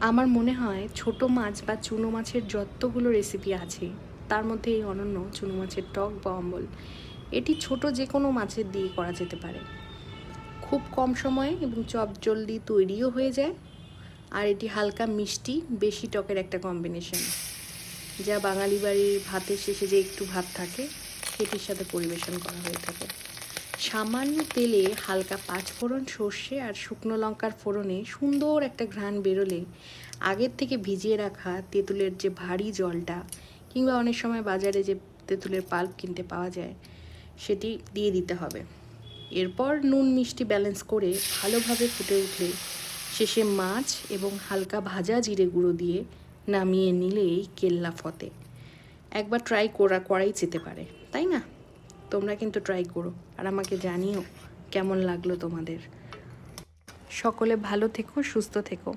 আমার মনে হয় ছোট মাছ বা চুনো মাছের যতগুলো রেসিপি আছে তার মধ্যে এই অনন্য চুনো মাছের টক বা অম্বল এটি ছোট যে কোনো মাছের দিয়ে করা যেতে পারে। খুব কম সময়ে এবং চটজলদি তৈরিও হয়ে যায়। আর এটি হালকা মিষ্টি বেশি টকের একটা কম্বিনেশন, যা বাঙালি বাড়ির ভাতের শেষে যে একটু ভাত থাকে সেটির সাথে পরিবেশন করা হয়ে থাকে। সামান্য তেলে হালকা পাঁচফোড়ন, সর্ষে আর শুকনো লঙ্কার ফোড়নে সুন্দর একটা ঘ্রাণ বেরোলে আগের থেকে ভিজিয়ে রাখা তেঁতুলের যে ভারী জলটা, কিংবা অনেক সময় বাজারে যে তেঁতুলের পাল্প কিনতে পাওয়া যায়, সেটি দিয়ে দিতে হবে। এরপর নুন মিষ্টি ব্যালেন্স করে ভালোভাবে ফুটে উঠলে শেষে মাছ এবং হালকা ভাজা জিরে গুঁড়ো দিয়ে নামিয়ে নিলেই কেল্লা ফতে। একবার ট্রাই করাই যেতে পারে, তাই না? তোমরা কিন্তু ট্রাই করো আর আমাকে জানিও কেমন লাগলো তোমাদের। সকলে ভালো থেকো, সুস্থ থেকো।